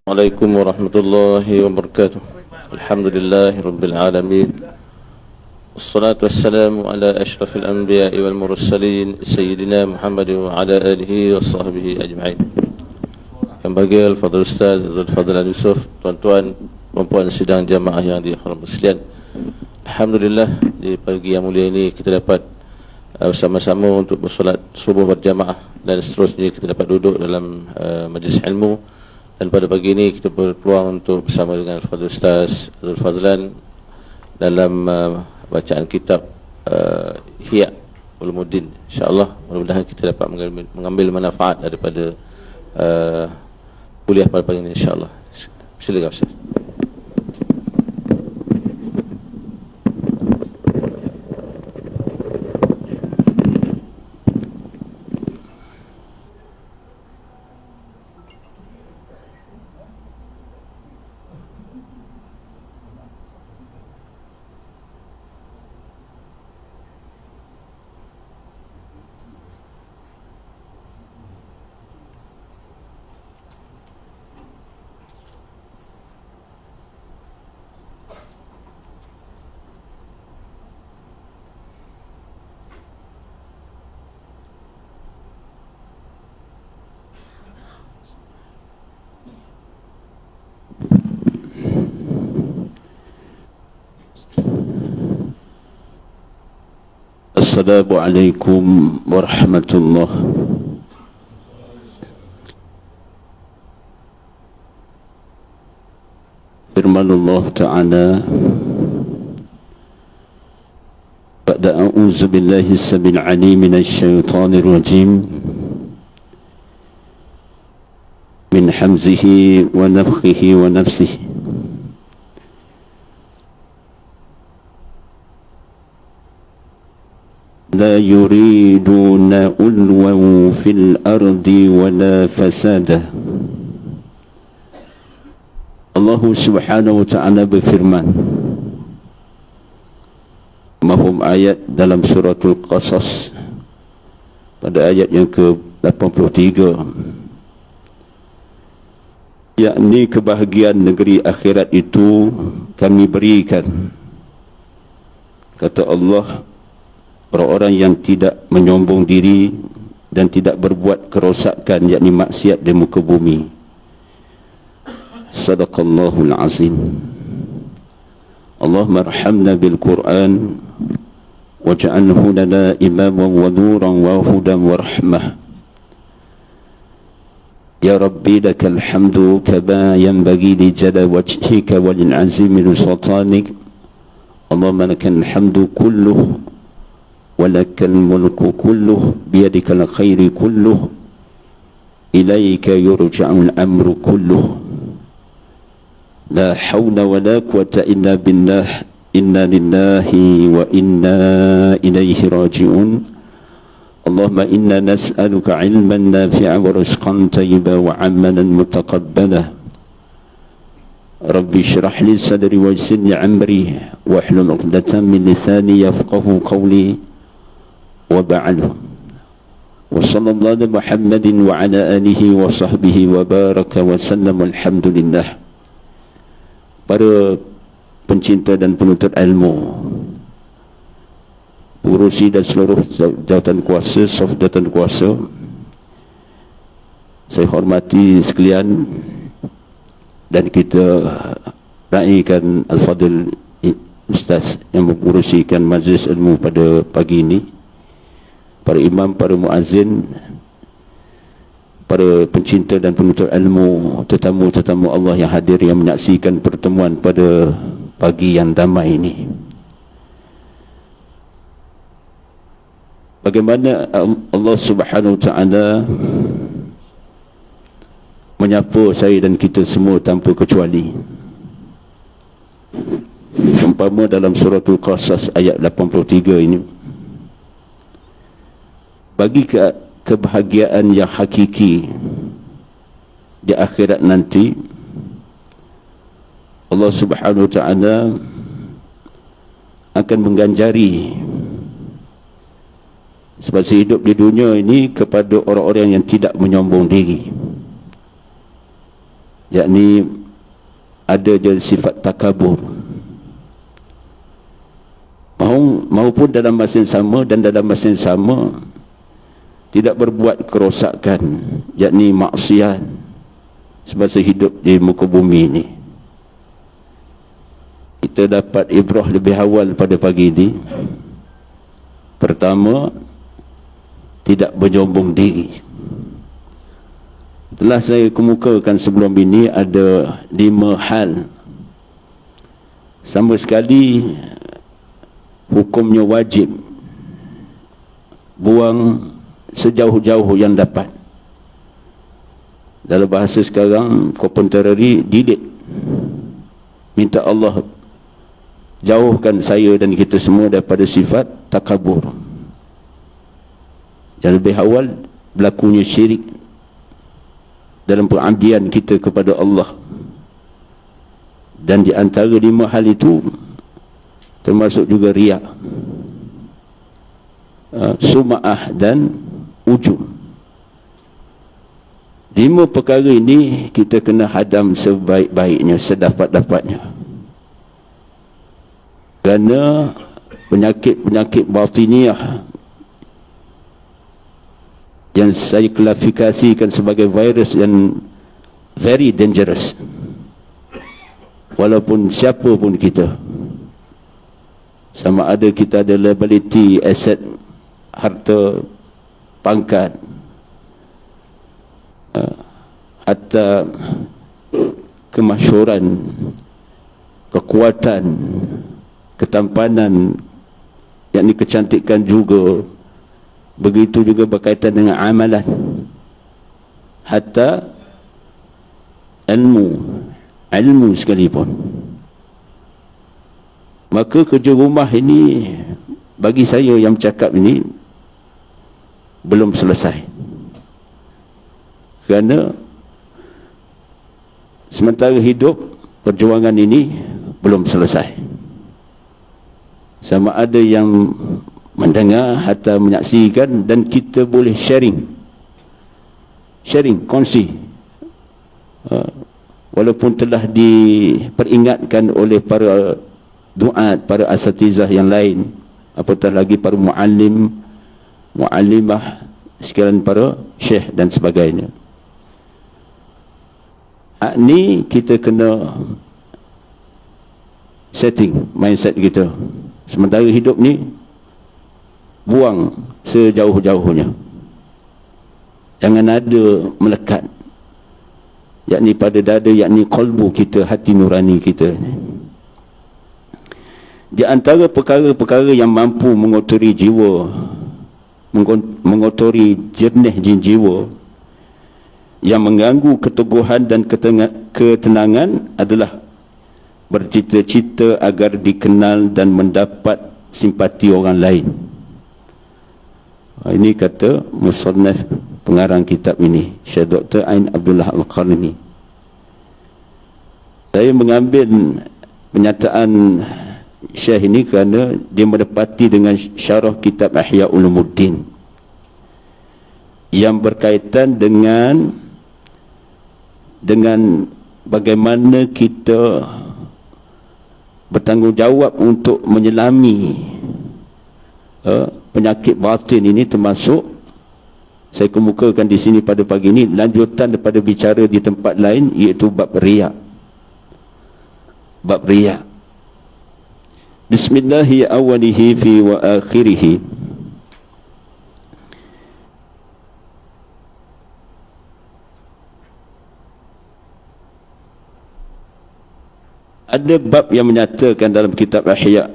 Assalamualaikum warahmatullahi wabarakatuh. Alhamdulillahi rabbil alamin. Wassalatu wassalamu ala ashrafil anbiya'i wal mursalin Sayyidina Muhammad wa ala alihi wa sahbihi ajma'in. Yang bagi Al-Fadhil Ustaz Al-Fadhil Yusuf, tuan-tuan, perempuan sidang jamaah yang dihormati sekalian. Alhamdulillah, di pagi yang mulia ini kita dapat bersama-sama untuk bersolat subuh berjamaah, dan seterusnya kita dapat duduk dalam majlis ilmu. Dan pada pagi ini kita berpeluang untuk bersama dengan Al-Fadhil Ustaz Al-Fadhlan dalam bacaan kitab Ihya Ulumuddin. InsyaAllah mudah-mudahan kita dapat mengambil manfaat daripada kuliah pada pagi ini, insyaAllah. Silakan Ustaz. Assalamualaikum warahmatullahi. Firman Allah Ta'ala, ba'da a'udzu billahi as-sami'il 'alim minasy syaithanir rajim min hamzihi wa nafthihi wa nafsihi. لا يريدون علوا في الأرض ولا فسادا. Allah Subhanahu wa ta'ala berfirman, mahum ayat dalam suratul Qasas pada ayat yang ke-83, yakni kebahagiaan negeri akhirat itu kami berikan, kata Allah, orang-orang yang tidak menyombong diri dan tidak berbuat kerosakan, yakni maksiat di muka bumi. Sadaqallahul azim. Allahumma arhamna bil Quran waj'alhu lana imaman wa nuran wa hudan wa rahmah. Ya Rabbi lakal hamdu kama yanbaghi li jalali wajhika wa lil azimi sultanik. Allahumma lakal hamdu kulluhu ولك الملك كله بيدك الخير كله إليك يرجع الأمر كله لا حول ولا قوة إلا بالله إنا لله وإنا إليه راجعون اللهم إنا نسألك علما نافعا ورزقا طيبا وعملا متقبلا ربي اشرح لي صدري ويسر لي أمري واحلل عقدة من لساني يفقه قولي وبعده وصلى الله على محمد وعلى آله وصحبه وبارك وسلم والحمد لله. Para pencinta dan penuntut ilmu, pengurusi dan seluruh jawatan kuasa, staf jawatan kuasa, saya hormati sekalian, dan kita raikan Al-Fadhil Ustaz yang mengurusikan majlis ilmu pada pagi ini, para imam, para muazzin, para pencinta dan penuntut ilmu, tetamu-tetamu Allah yang hadir, yang menyaksikan pertemuan pada pagi yang damai ini. Bagaimana Allah Subhanahu wa ta'ala menyapa saya dan kita semua tanpa kecuali. Umpama dalam suratul Qasas ayat 83 ini, bagi kebahagiaan yang hakiki di akhirat nanti, Allah Subhanahu wa ta'ala akan mengganjari sebab hidup di dunia ini kepada orang-orang yang tidak menyombong diri. yakni ada je sifat takabur, maupun dalam masa yang sama, dan dalam masa yang sama tidak berbuat kerosakan, yakni maksiat semasa hidup di muka bumi ini. Kita dapat ibrah lebih awal pada pagi ini. Pertama, tidak berjombong diri. Telah saya kemukakan sebelum ini ada 5 hal sama sekali hukumnya wajib buang sejauh-jauh yang dapat. Dalam bahasa sekarang contemporary, delete. Minta Allah jauhkan saya dan kita semua daripada sifat takabur. Yang lebih awal berlakunya syirik dalam pengabdian kita kepada Allah. Dan di antara 5 hal itu termasuk juga riak, sum'ah dan ujub. 5 perkara ini kita kena hadam sebaik-baiknya, sedapat-dapatnya. Kerana penyakit-penyakit batiniah yang saya klasifikasikan sebagai virus yang very dangerous, walaupun siapa pun kita, sama ada kita ada liability, aset, harta, pangkat, hatta kemasyhuran, kekuatan, ketampanan, yakni kecantikan juga. Begitu juga berkaitan dengan amalan, hatta ilmu sekalipun. Maka kerja rumah ini bagi saya yang bercakap ini belum selesai. Kerana sementara hidup perjuangan ini belum selesai. Sama ada yang mendengar atau menyaksikan, dan kita boleh sharing, kongsi, walaupun telah diperingatkan oleh para duat, para asatizah yang lain, apatah lagi para muallim, muallimah sekalian, para syekh dan sebagainya. Hak ni kita kena setting mindset kita. Sementara hidup ni buang sejauh-jauhnya. Jangan ada melekat, yakni pada dada, yakni qalbu kita, hati nurani kita. Di antara perkara-perkara yang mampu mengotori jiwa, mengotori jernih jiwa, yang mengganggu keteguhan dan ketenangan adalah bercita-cita agar dikenal dan mendapat simpati orang lain. Ini kata musannaf pengarang kitab ini, Syekh Dr. Ain Abdullah Al-Qarni. Saya mengambil penyataan Syekh ini kerana dia mendapati dengan syarah kitab Ihya Ulumuddin yang berkaitan dengan bagaimana kita bertanggungjawab untuk menyelami penyakit batin ini, termasuk saya kemukakan di sini pada pagi ini lanjutan daripada bicara di tempat lain, iaitu bab riya. Bab riya. Bismillahi awwalihi fi wa akhirih. Ada bab yang menyatakan dalam kitab Ihya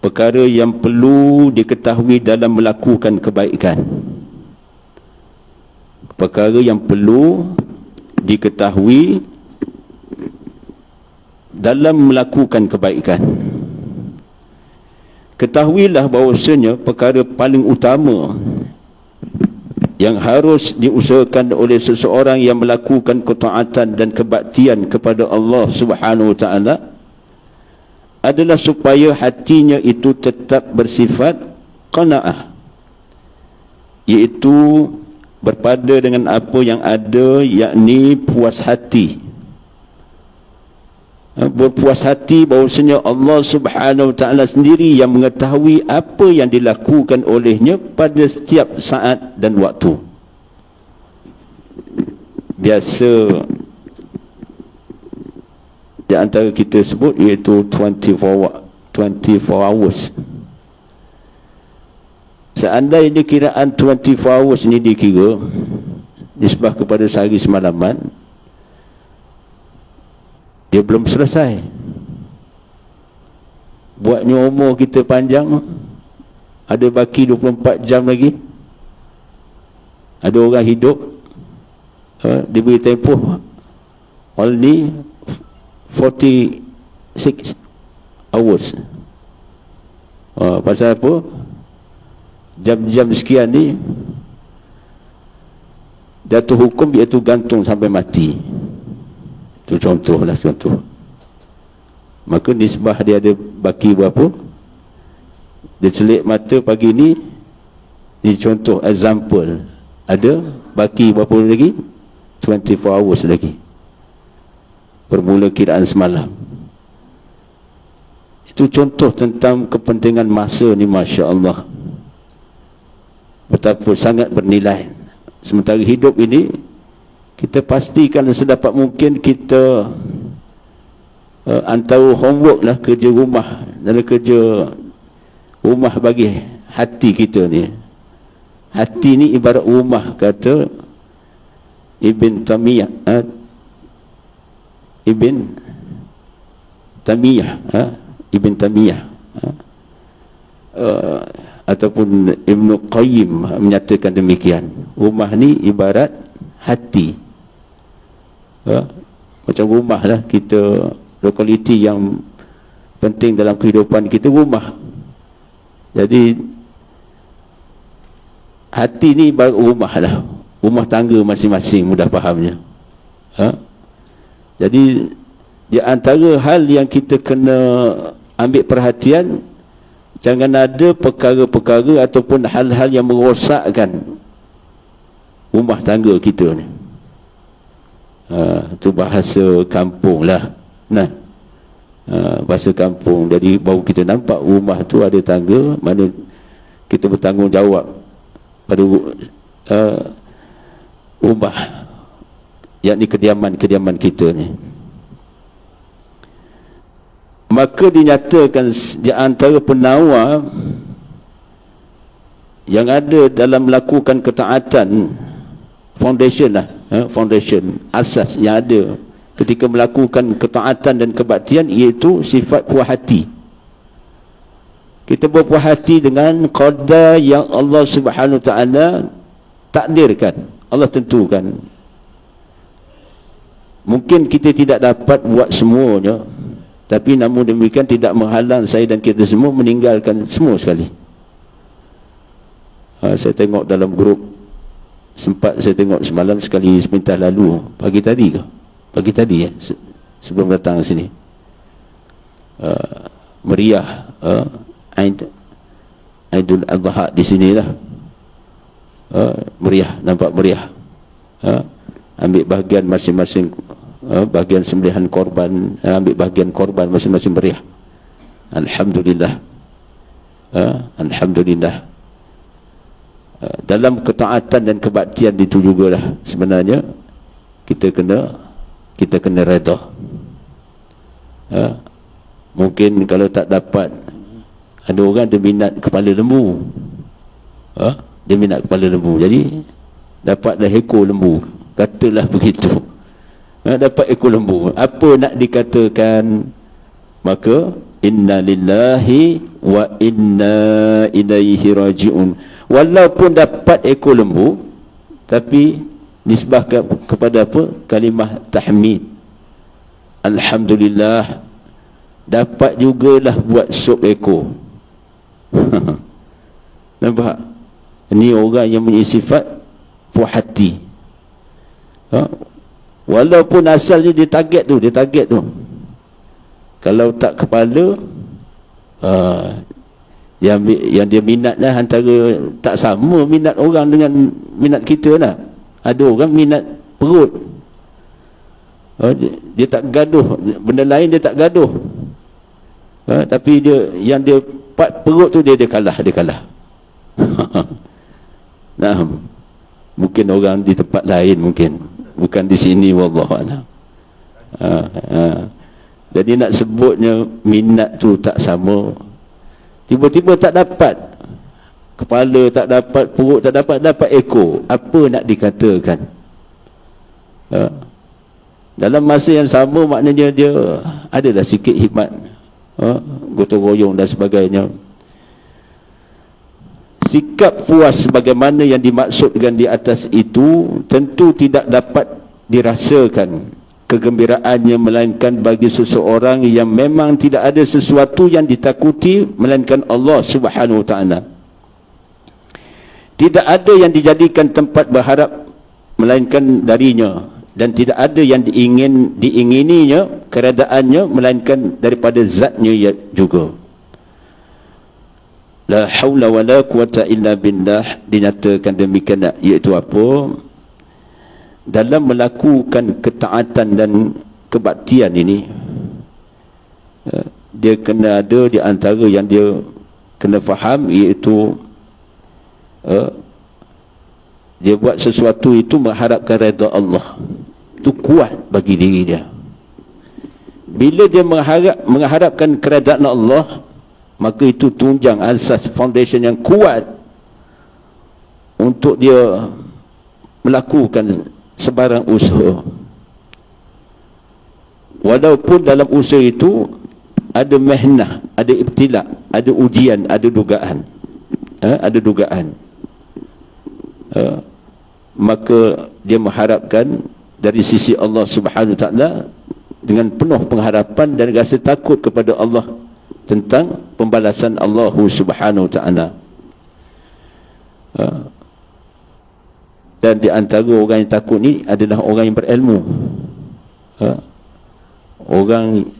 perkara yang perlu diketahui dalam melakukan kebaikan. Perkara yang perlu diketahui dalam melakukan kebaikan. Ketahuilah bahawasanya perkara paling utama yang harus diusahakan oleh seseorang yang melakukan ketaatan dan kebaktian kepada Allah Subhanahu wa taala adalah supaya hatinya itu tetap bersifat qanaah, iaitu berpada dengan apa yang ada, yakni puas hati. Berpuas hati bahawasanya Allah Subhanahu Wa Taala sendiri yang mengetahui apa yang dilakukan olehnya pada setiap saat dan waktu. Biasa di antara kita sebut iaitu 24 hours. Seandainya kiraan 24 hours ini dikira nisbah kepada sehari semalaman, dia belum selesai. Buatnya umur kita panjang, ada baki 24 jam lagi. Ada orang hidup diberi tempoh only 46 hours. Pasal apa? Jam-jam sekian ni jatuh hukum iaitu gantung sampai mati. Itu contohlah, contoh. Maka nisbah dia ada baki berapa? Dia selik mata pagi ni, ni contoh example, ada baki berapa lagi? 24 hours lagi bermula kiraan semalam. Itu contoh tentang kepentingan masa ni, Masya Allah, betapa sangat bernilai. Sementara hidup ini kita pastikan sedapat mungkin kita antara homework lah, kerja rumah dan kerja rumah bagi hati kita ni. Hati ni ibarat rumah, kata Ibn Taymiyah, Ibn Taymiyah ataupun Ibn Qayyim menyatakan demikian. Rumah ni ibarat hati. Macam rumah lah kita, lokaliti yang penting dalam kehidupan kita, rumah. Jadi hati ni ibarat rumah lah, rumah tangga masing-masing, mudah fahamnya. Jadi di antara hal yang kita kena ambil perhatian, jangan ada perkara-perkara ataupun hal-hal yang merosakkan rumah tangga kita ni. Itu bahasa kampung lah. Nah, bahasa kampung. Jadi baru kita nampak rumah tu ada tangga, mana kita bertanggungjawab pada rumah, yakni kediaman kita ni. Maka dinyatakan di antara penawar yang ada dalam melakukan ketaatan, foundation lah, foundation, asas yang ada ketika melakukan ketaatan dan kebaktian, iaitu sifat puas hati. Kita berpuas hati dengan qada yang Allah Subhanahu Ta'ala takdirkan, Allah tentukan. Mungkin kita tidak dapat buat semuanya, tapi namun demikian tidak menghalang saya dan kita semua meninggalkan semua sekali. Saya tengok dalam grup, sempat saya tengok semalam sekali sebentar lalu, pagi tadi ke? Pagi tadi ya, sebelum datang sini. Meriah Aidul Adha di sinilah. Meriah, nampak meriah. Ambil bahagian masing-masing, bahagian sembelihan korban, ambil bahagian korban masing-masing meriah. Alhamdulillah. Alhamdulillah. Dalam ketaatan dan kebaktian itu jugalah sebenarnya kita kena redha. Mungkin kalau tak dapat, ada orang dia minat kepala lembu, dia minat kepala lembu, jadi dapatlah ekor lembu, katalah begitu. Dapat ekor lembu, apa nak dikatakan? Maka inna lillahi wa inna ilaihi raji'un. Walaupun dapat ekor lembu, tapi nisbah kepada apa? Kalimah tahmid. Alhamdulillah, dapat jugalah buat sup ekor. Nampak? Ini orang yang punya sifat puas hati. Walaupun asalnya dia target tu. Kalau tak kepala, Yang dia minat lah, antara tak sama minat orang dengan minat kita lah. Ada orang minat perut, dia tak gaduh, benda lain dia tak gaduh, tapi yang dia part perut tu dia kalah. Nah, mungkin orang di tempat lain, mungkin bukan di sini, wallahualam. Jadi nak sebutnya minat tu tak sama, tiba-tiba tak dapat, kepala tak dapat, perut tak dapat ekor, apa nak dikatakan? Dalam masa yang sama, maknanya dia adalah sikit hikmat, gotong royong dan sebagainya. Sikap puas sebagaimana yang dimaksudkan di atas itu tentu tidak dapat dirasakan kegembiraannya, melainkan bagi seseorang yang memang tidak ada sesuatu yang ditakuti melainkan Allah Subhanahu wa ta'ala. Tidak ada yang dijadikan tempat berharap melainkan darinya, dan tidak ada yang diingininya keadaannya melainkan daripada zatnya juga. La haula wa la quwata illa billah. Dinyatakan demikian, iaitu apa? Dalam melakukan ketaatan dan kebaktian ini, dia kena ada di antara yang dia kena faham, iaitu dia buat sesuatu itu mengharapkan redha Allah. Itu kuat bagi diri dia. Bila dia mengharapkan keredaan Allah, maka itu tunjang asas, foundation yang kuat untuk dia melakukan sebarang usaha. Walaupun dalam usaha itu ada mihnah, ada ibtila, ada ujian, ada dugaan, maka dia mengharapkan dari sisi Allah Subhanahu wa ta'ala dengan penuh pengharapan dan rasa takut kepada Allah tentang pembalasan Allah Subhanahu wa ta'ala. Dan di antara orang yang takut ni adalah orang yang berilmu. Orang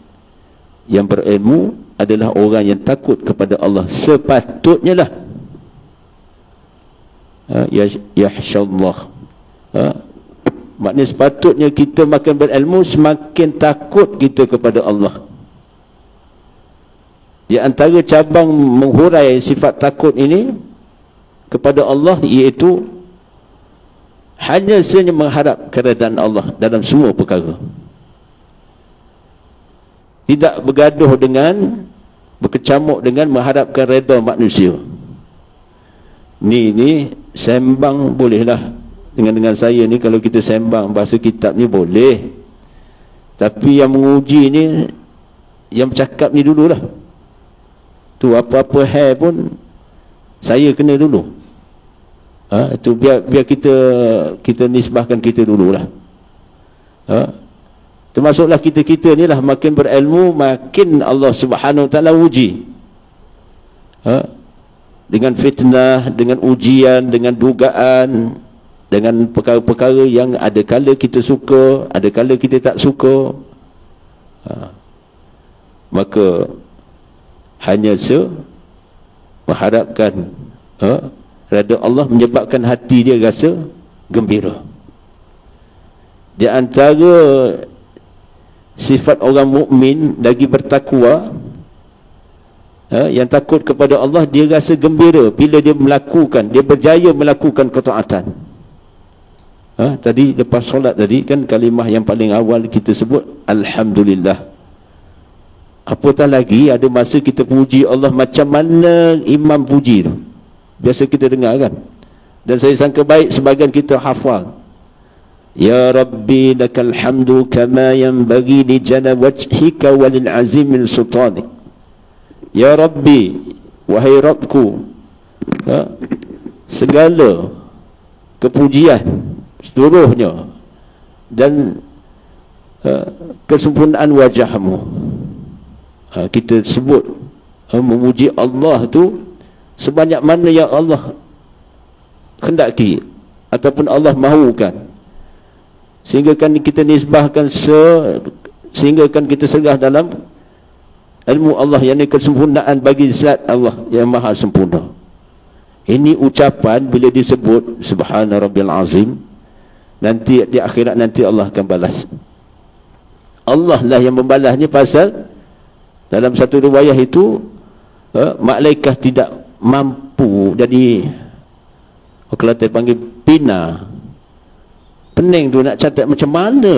yang berilmu adalah orang yang takut kepada Allah sepatutnya lah. Yahsyallah. Maknanya sepatutnya kita makin berilmu, semakin takut kita kepada Allah. Di antara cabang menghurai sifat takut ini kepada Allah, iaitu hanya saja mengharap keredaan Allah dalam semua perkara. Tidak bergaduh dengan, berkecamuk dengan mengharapkan redha manusia. Ni sembang bolehlah dengan saya ni, kalau kita sembang bahasa kitab ni boleh. Tapi yang menguji ni, yang bercakap ni dululah. Tu apa-apa hal pun saya kena dulu. Itu biar kita nisbahkan kita dululah. Termasuklah kita ni lah, makin berilmu makin Allah Subhanahu wa ta'ala uji. Dengan fitnah, dengan ujian, dengan dugaan, dengan perkara-perkara yang ada kala kita suka, ada kala kita tak suka. Maka hanya mengharapkan redha Allah menyebabkan hati dia rasa gembira. Di antara sifat orang mukmin lagi bertakwa, yang takut kepada Allah, dia rasa gembira bila dia berjaya melakukan ketaatan. Tadi lepas solat tadi kan, kalimah yang paling awal kita sebut Alhamdulillah. Apatah lagi ada masa kita puji Allah macam mana imam puji tu, biasa kita dengar kan. Dan saya sangka baik sebagian kita hafal. Ya Rabbi lakal hamdu kama yanbaghi li jana wajhika walil azimil sultani. Ya Rabbi, wahai Rabbku, segala kepujian seluruhnya dan kesempurnaan wajahmu. Kita sebut memuji Allah tu sebanyak mana yang Allah kendaki ataupun Allah mahukan, sehingga kan kita nisbahkan sehingga kan kita segah dalam ilmu Allah, yang ini kesempurnaan bagi zat Allah yang maha sempurna. Ini ucapan bila disebut subhana rabbil azim, nanti di akhirat nanti Allah akan balas. Allah lah yang membalasnya, pasal dalam satu riwayah itu malaikat tidak mampu. Jadi kalau kita panggil pina, pening tu nak catat macam mana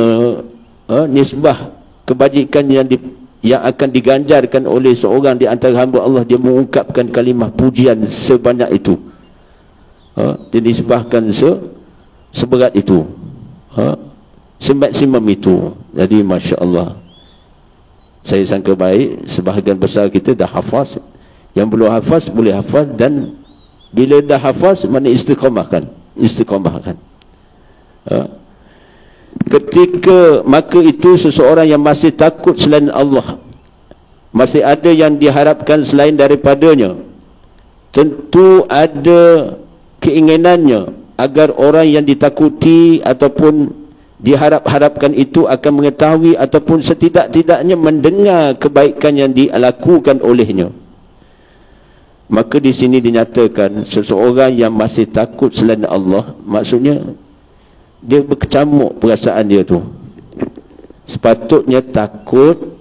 nisbah kebajikan yang akan diganjarkan oleh seorang di antara hamba Allah, dia mengungkapkan kalimah pujian sebanyak itu, dinisbahkan seberat itu, semaksimum itu. Jadi Masya Allah, saya sangka baik sebahagian besar kita dah hafaz. Yang belum hafaz boleh hafaz, dan bila dah hafaz mana istiqamahkan. Ketika maka itu seseorang yang masih takut selain Allah, masih ada yang diharapkan selain daripadanya, tentu ada keinginannya agar orang yang ditakuti ataupun diharap-harapkan itu akan mengetahui ataupun setidak-tidaknya mendengar kebaikan yang dilakukan olehnya. Maka di sini dinyatakan seseorang yang masih takut selain Allah, maksudnya dia berkecamuk perasaan dia tu. Sepatutnya takut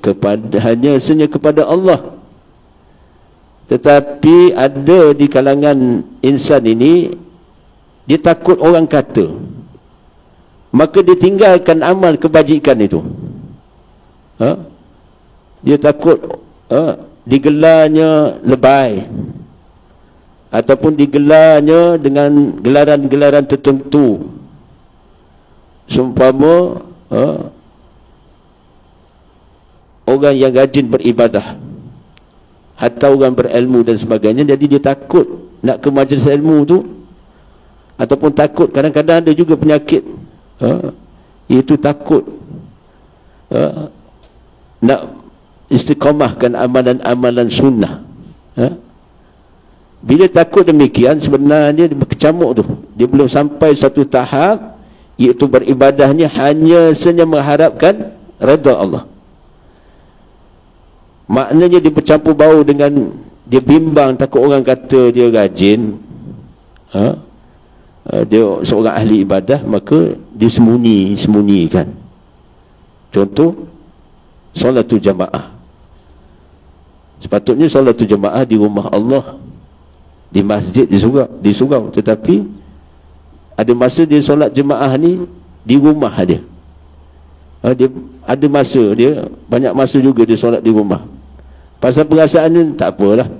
hanya kepada Allah. Tetapi ada di kalangan insan ini, dia takut orang kata, maka dia tinggalkan amal kebajikan itu. Dia takut digelarnya lebay, ataupun digelarnya dengan gelaran-gelaran tertentu, seumpama orang yang rajin beribadah, hatta orang berilmu dan sebagainya. Jadi dia takut nak ke majlis ilmu tu, ataupun takut, kadang-kadang ada juga penyakit, iaitu takut nak istiqamahkan amalan-amalan sunnah. Bila takut demikian, sebenarnya dia berkecamuk tu, dia belum sampai satu tahap, iaitu beribadahnya hanya saja mengharapkan redha Allah. Maknanya dia bercampur bau dengan, dia bimbang takut orang kata dia rajin, dia seorang ahli ibadah, maka dia sembunyikan. Contoh solatul jamaah. Sepatutnya solatul jamaah di rumah Allah, di masjid, di surau, tetapi ada masa dia solat jemaah ni di rumah dia. Dia ada masa, dia banyak masa juga dia solat di rumah. Pasal perasaan ni tak apalah,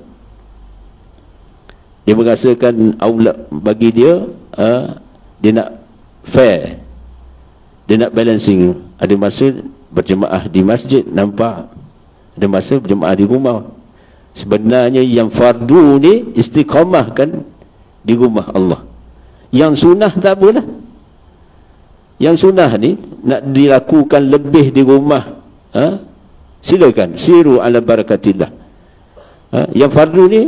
dia merasakan aula bagi dia, dia nak fair, dia nak balancing. Ada masa berjemaah di masjid, nampak, ada masa berjemaah di rumah. Sebenarnya yang fardu ni istiqamahkan di rumah Allah. Yang sunnah tak apalah. Yang sunnah ni nak dilakukan lebih di rumah, silakan, siru ala barakatillah. Yang fardu ni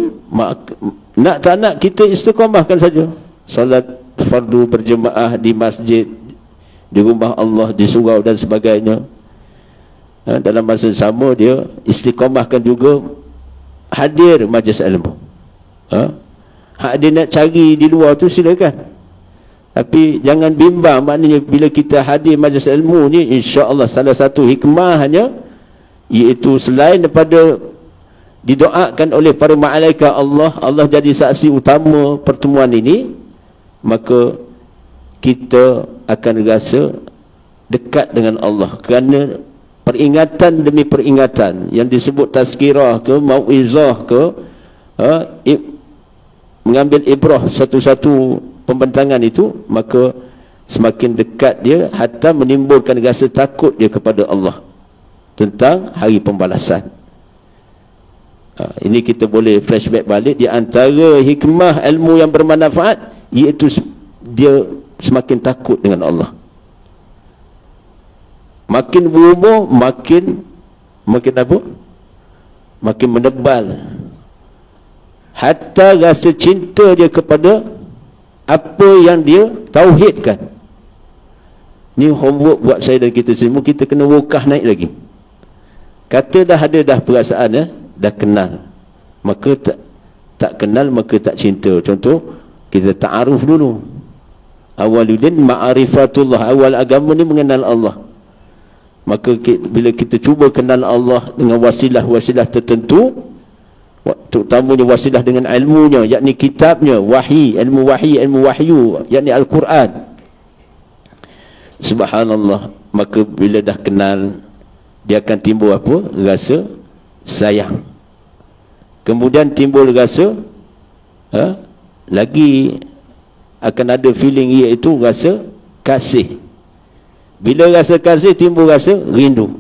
nak tak nak kita istiqamahkan saja. Salat fardu berjemaah di masjid, di rumah Allah, di surau dan sebagainya. Dalam masa sama dia istiqamahkan juga hadir majlis ilmu. Hak dia nak cari di luar tu silakan, tapi jangan bimbang. Maknanya bila kita hadir majlis ilmu ni, insya-Allah salah satu hikmahnya iaitu selain daripada didoakan oleh para malaikat Allah, Allah jadi saksi utama pertemuan ini, maka kita akan rasa dekat dengan Allah, kerana peringatan demi peringatan yang disebut tazkirah ke mauizah ke, mengambil ibrah satu-satu pembentangan itu, maka semakin dekat dia, hatta menimbulkan rasa takut dia kepada Allah tentang hari pembalasan. Ini kita boleh flashback balik, di antara hikmah ilmu yang bermanfaat iaitu dia semakin takut dengan Allah. Makin berumur, makin apa? Makin menebal. Hatta rasa cinta dia kepada apa yang dia tauhidkan. Ni homework buat saya dan kita semua. Kita kena wokah naik lagi. Kata dah ada dah perasaan, dah kenal, maka tak kenal maka tak cinta. Contoh, kita ta'aruf dulu. Awaludin ma'arifatullah, awal agama ni mengenal Allah. Maka bila kita cuba kenal Allah dengan wasilah-wasilah tertentu, terutamanya wasilah dengan ilmunya, yakni kitabnya, ilmu wahyu, yakni Al-Quran. Subhanallah, maka bila dah kenal, dia akan timbul apa? Rasa sayang. Kemudian timbul rasa lagi akan ada feeling, iaitu rasa kasih. Bila rasa kasih, timbul rasa rindu.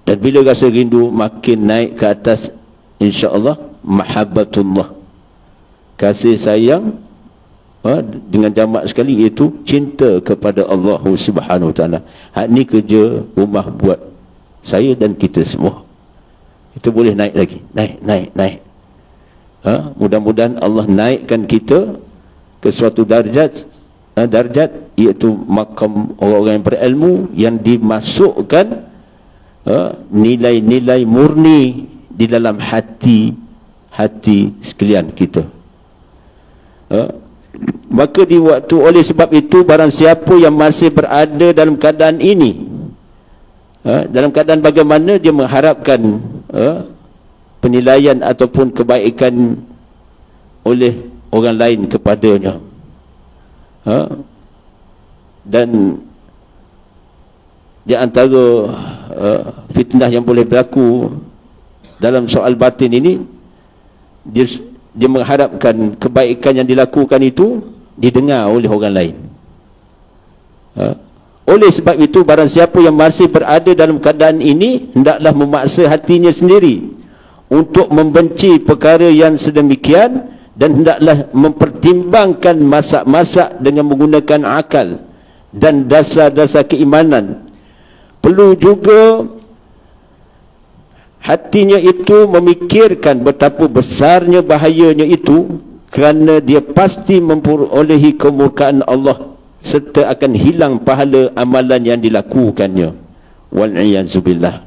Dan bila rasa rindu makin naik ke atas, insya-Allah mahabbatullah, kasih sayang, dengan jamak sekali, iaitu cinta kepada Allah Subhanahu Wa Taala. Hak ni kerja rumah buat saya dan kita semua. Itu boleh naik lagi, naik. Mudah-mudahan Allah naikkan kita ke suatu darjat, iaitu makam orang-orang yang berilmu, yang dimasukkan nilai-nilai murni di dalam hati sekalian kita. Maka di waktu, oleh sebab itu, barang siapa yang masih berada dalam keadaan ini, dalam keadaan bagaimana dia mengharapkan penilaian ataupun kebaikan oleh orang lain kepadanya, dan di antara fitnah yang boleh berlaku dalam soal batin ini, dia mengharapkan kebaikan yang dilakukan itu didengar oleh orang lain. Oleh sebab itu, barang siapa yang masih berada dalam keadaan ini, hendaklah memaksa hatinya sendiri untuk membenci perkara yang sedemikian, dan hendaklah mempertimbangkan masak-masak dengan menggunakan akal dan dasar-dasar keimanan. Perlu juga hatinya itu memikirkan betapa besarnya bahayanya itu, kerana dia pasti memperolehi kemurkaan Allah, serta akan hilang pahala amalan yang dilakukannya. Wal'iyazubillah.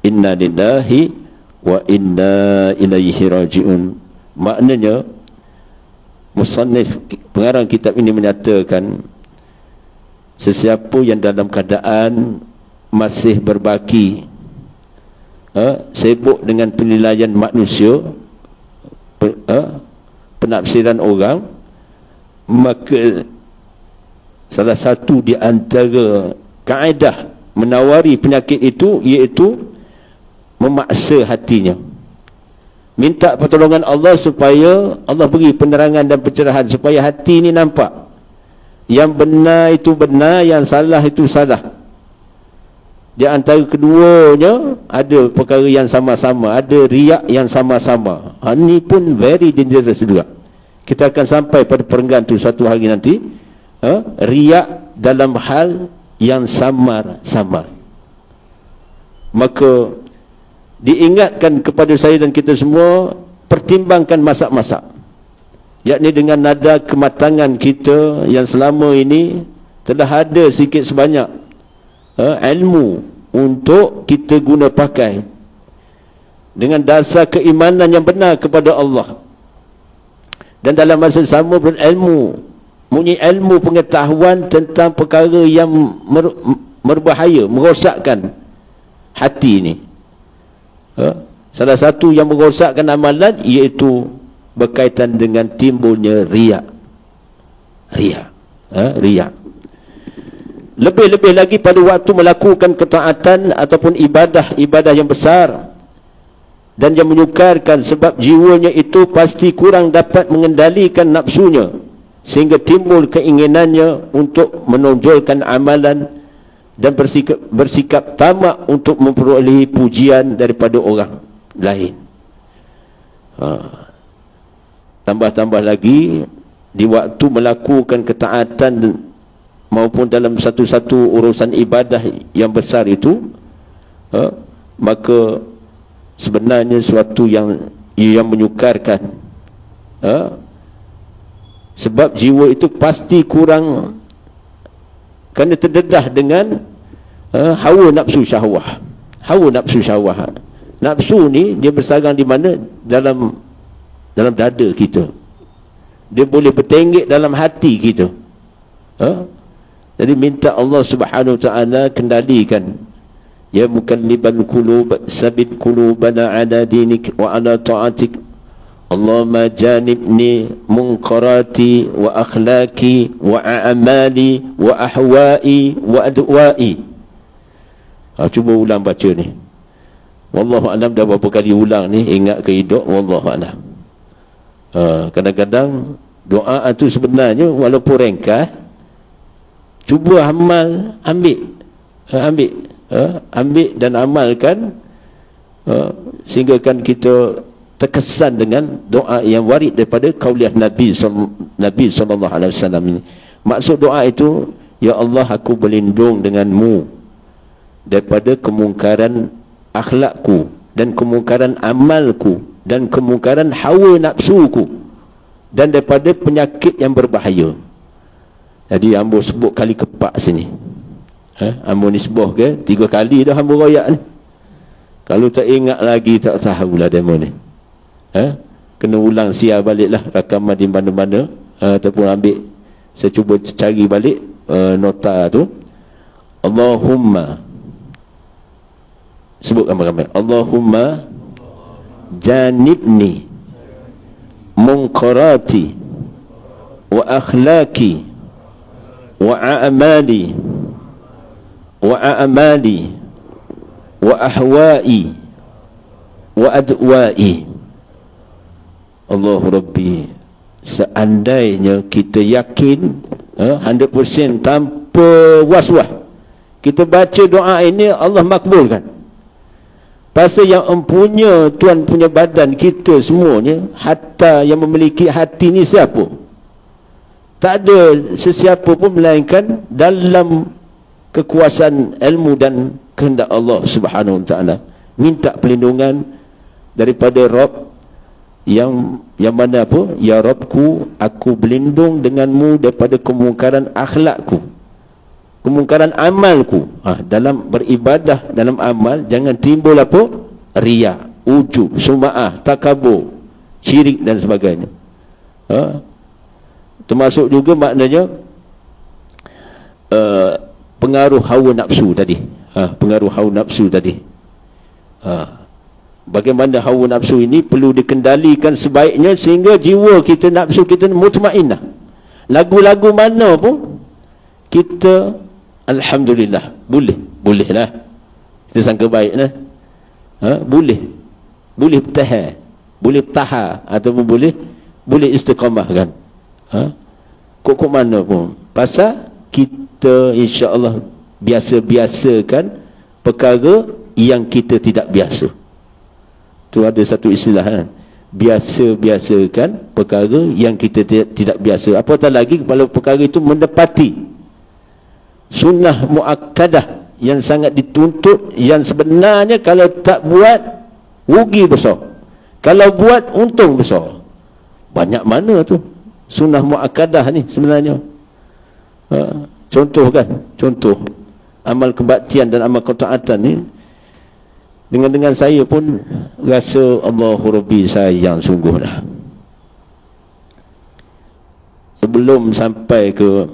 Inna lillahi wa inna ilaihi raji'un. Maknanya, musannif, pengarang kitab ini menyatakan, sesiapa yang dalam keadaan masih berbaki sibuk dengan penilaian manusia, penafsiran orang, maka salah satu di antara kaedah menawari penyakit itu, iaitu memaksa hatinya, minta pertolongan Allah supaya Allah beri penerangan dan pencerahan, supaya hati ini nampak yang benar itu benar, yang salah itu salah. Di antara keduanya ada perkara yang sama-sama, ada riak yang sama-sama. Ini pun very dangerous juga. Kita akan sampai pada perenggan tu suatu hari nanti. Riak dalam hal yang samar-samar. Maka diingatkan kepada saya dan kita semua, pertimbangkan masak-masak, yakni dengan nada kematangan kita yang selama ini telah ada sikit sebanyak ilmu untuk kita guna pakai dengan dasar keimanan yang benar kepada Allah, dan dalam masa sama berilmu, mempunyai ilmu pengetahuan tentang perkara yang berbahaya, merosakkan hati ini. Salah satu yang merosakkan amalan, iaitu berkaitan dengan timbulnya riak. Riak. Lebih-lebih lagi pada waktu melakukan ketaatan ataupun ibadah yang besar dan yang menyukarkan, sebab jiwanya itu pasti kurang dapat mengendalikan nafsunya, sehingga timbul keinginannya untuk menonjolkan amalan dan bersikap tamak untuk memperolehi pujian daripada orang lain. Tambah-tambah lagi, di waktu melakukan ketaatan maupun dalam satu-satu urusan ibadah yang besar itu, maka sebenarnya suatu yang menyukarkan, sebab jiwa itu pasti kurang, kerana terdedah dengan hawa nafsu syahwah. Hawa nafsu syahwat. Nafsu ni dia bersarang di mana? Dalam dada kita. Dia boleh bertenggek dalam hati kita. Jadi minta Allah Subhanahu wa ta'ala kendalikan. Ya mukallibal qulub, sabit qulubana ala dinik wa ala ta'atik. Allahumma janibni munkarati wa akhlaki wa a'amali wa ahwa'i wa adwa'i. Cuba ulang baca ni. Wallahu a'lam. Dah berapa kali ulang ni, ingat ke hidup, wallahu a'lam. Kadang-kadang doa tu sebenarnya walaupun ringkas, cuba ambil dan amalkan, sehingga kan kita terkesan dengan doa yang warid daripada kauliah Nabi sallallahu alaihi wasallam ini. Maksud doa itu, ya Allah, aku berlindung denganmu daripada kemungkaran akhlakku dan kemungkaran amalku dan kemungkaran hawa nafsuku dan daripada penyakit yang berbahaya. Jadi ambo sebut kali keempat sini. Ambo nisbah ke 3 kali dah ambo royak ni. Kalau tak ingat lagi, tak tahulah demo ni. Kena ulang siar baliklah rakaman di mana-mana, ataupun ambil, saya cuba cari balik nota tu. Allahumma, sebut ramai-ramai, Allahumma janibni munkarati wa akhlaki wa a'mali wa ahwa'i wa adwa'i. Allah Rabbi, seandainya kita yakin 100% tanpa was-was, kita baca doa ini, Allah makbulkan. Pasal yang empunya Tuhan punya badan kita semuanya, hatta yang memiliki hati ni siapa? Tak ada sesiapa pun melainkan dalam kekuasaan ilmu dan kehendak Allah Subhanahu wa ta'ala. Minta perlindungan daripada Rabb yang mana apa? Ya Rabbku, aku berlindung denganmu daripada kemungkaran akhlakku, kemungkaran amalku. Dalam beribadah, dalam amal, jangan timbul apa? Riya, ujub, sum'ah, takabur, syirik dan sebagainya. Termasuk juga maknanya pengaruh hawa nafsu tadi. Pengaruh hawa nafsu tadi. Bagaimana hawa nafsu ini perlu dikendalikan sebaiknya sehingga jiwa kita, nafsu kita mutmainnah. Lagu-lagu mana pun kita, alhamdulillah, bolehlah. Kita sangka baiklah. Boleh tahan ataupun boleh istiqamah kan. Kok mana pun. Pasal kita insya-Allah biasa-biasakan perkara yang kita tidak biasa. Tu ada satu istilah kan. Biasa-biasakan perkara yang kita tidak biasa. Apatah lagi kalau perkara itu mendapati sunnah muakkadah yang sangat dituntut, yang sebenarnya kalau tak buat rugi besar, kalau buat untung besar. Banyak mana tu sunnah muakkadah ni sebenarnya. Contoh amal kebaktian dan amal ketaatan ni, dengan saya pun rasa Allahu Rabbi sayang sungguh dah. Sebelum sampai ke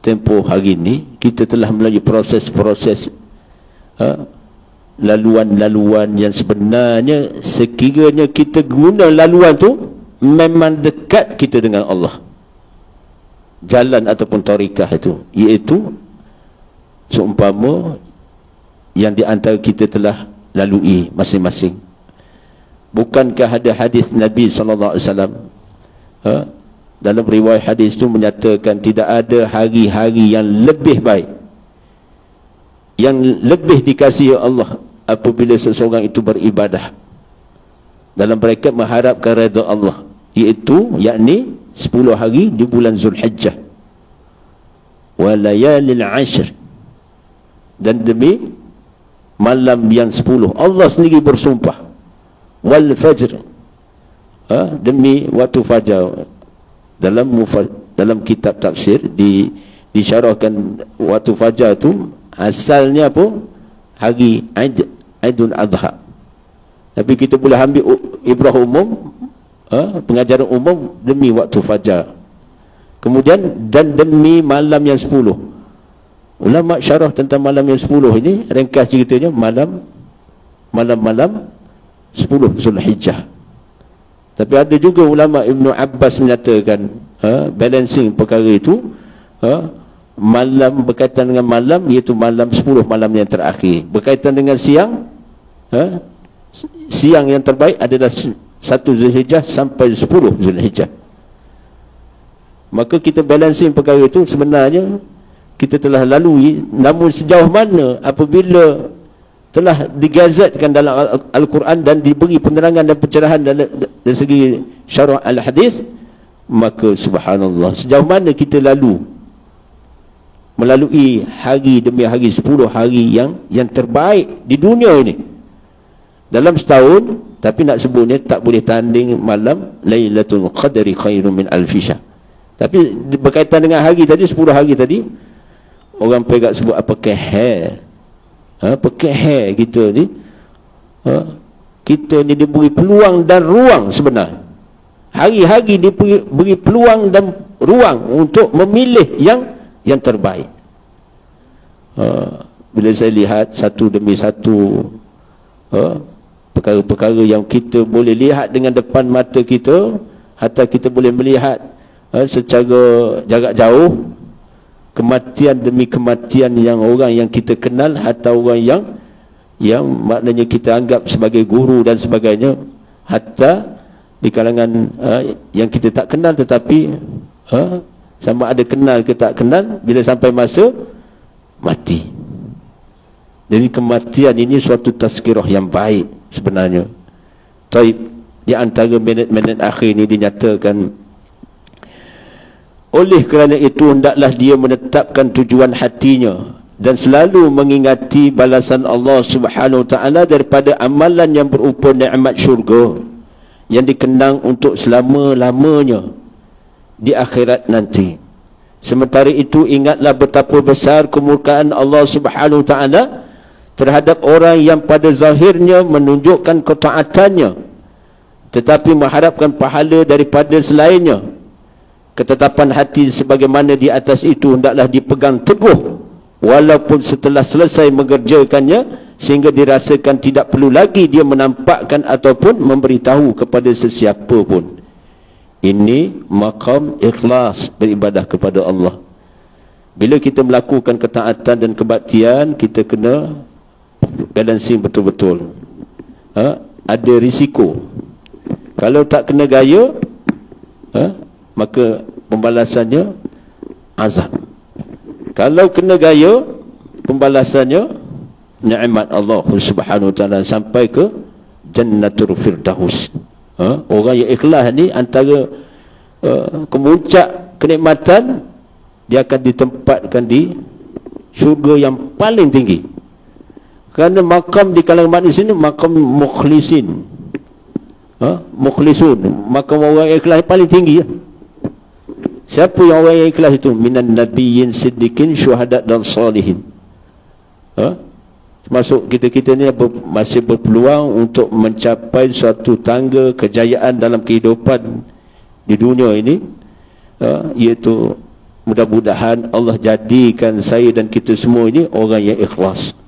tempoh hari ni, kita telah melalui proses-proses laluan-laluan yang sebenarnya sekiranya kita guna laluan tu, memang dekat kita dengan Allah. Jalan ataupun tarikah itu, iaitu seumpama yang di antara kita telah lalui masing-masing. Bukankah ada hadis Nabi SAW, dalam riwayat hadis itu menyatakan tidak ada hari-hari yang lebih baik, yang lebih dikasihi Allah apabila seseorang itu beribadah dalam braket mengharapkan redha Allah, iaitu yakni 10 hari di bulan Zulhijjah wa layalil ashr, dan demi malam yang 10 Allah sendiri bersumpah, wal fajr, demi waktu fajar. Dalam kitab tafsir disyarahkan waktu fajar tu asalnya apa? hari Aidul Adha. Tapi kita boleh ambil ibrah umum, pengajaran umum demi waktu fajar. Kemudian dan demi malam yang 10. Ulama syarah tentang malam yang 10 ini, ringkas ceritanya, malam-malam 10 Zulhijjah. Tapi ada juga ulama Ibnu Abbas menyatakan balancing perkara itu, malam berkaitan dengan malam, iaitu malam 10, malam yang terakhir. Berkaitan dengan siang, siang yang terbaik adalah 1 Zulhijjah sampai 10 Zulhijjah. Maka kita balancing perkara itu, sebenarnya kita telah lalui. Namun sejauh mana apabila telah digazatkan dalam Al-Quran dan diberi penerangan dan pencerahan dari segi syarah al-hadis, maka subhanallah, sejauh mana kita melalui hari demi hari, 10 hari yang terbaik di dunia ini dalam setahun. Tapi nak sebutnya tak boleh tanding malam Lailatul Qadri khairum min alfi syahr. Tapi berkaitan dengan hari tadi, 10 hari tadi, orang pegang sebut apa keher. Pekeher kita ni, kita ni diberi peluang dan ruang sebenarnya. Hari-hari diberi peluang dan ruang untuk memilih yang terbaik. Bila saya lihat satu demi satu perkara-perkara yang kita boleh lihat dengan depan mata kita, hatta kita boleh melihat secara jarak jauh, kematian demi kematian yang orang yang kita kenal, hatta orang yang maknanya kita anggap sebagai guru dan sebagainya, hatta di kalangan yang kita tak kenal, tetapi sama ada kenal ke tak kenal, bila sampai masa mati. Jadi kematian ini suatu tazkirah yang baik sebenarnya. Taib, di antara minit-minit akhir ini dinyatakan, oleh kerana itu hendaklah dia menetapkan tujuan hatinya dan selalu mengingati balasan Allah Subhanahu Wa Taala daripada amalan yang berupa nikmat syurga yang dikenang untuk selama-lamanya di akhirat nanti. Sementara itu ingatlah betapa besar kemurkaan Allah Subhanahu Wa Taala terhadap orang yang pada zahirnya menunjukkan ketaatannya tetapi mengharapkan pahala daripada selainnya. Ketetapan hati sebagaimana di atas itu hendaklah dipegang teguh walaupun setelah selesai mengerjakannya, sehingga dirasakan tidak perlu lagi dia menampakkan ataupun memberitahu kepada sesiapa pun. Ini maqam ikhlas beribadah kepada Allah. Bila kita melakukan ketaatan dan kebaktian, kita kena balancing betul-betul. Ada risiko. Kalau tak kena gaya, maka pembalasannya azab. Kalau kena gaya, pembalasannya nikmat Allah Subhanahu Wa Taala sampai ke Jannatul Firdaus. Orang yang ikhlas ni antara kemuncak kenikmatan, dia akan ditempatkan di syurga yang paling tinggi. Kerana makam di kalangan manusia ni makam mukhlisin. Mukhlisun, makam orang ikhlas paling tinggi ya. Siapa yang orang yang ikhlas itu? Minan nabiyyin siddiqin syuhada dan salihin. Termasuk kita-kita ni masih berpeluang untuk mencapai suatu tangga kejayaan dalam kehidupan di dunia ini, iaitu mudah-mudahan Allah jadikan saya dan kita semua ini orang yang ikhlas.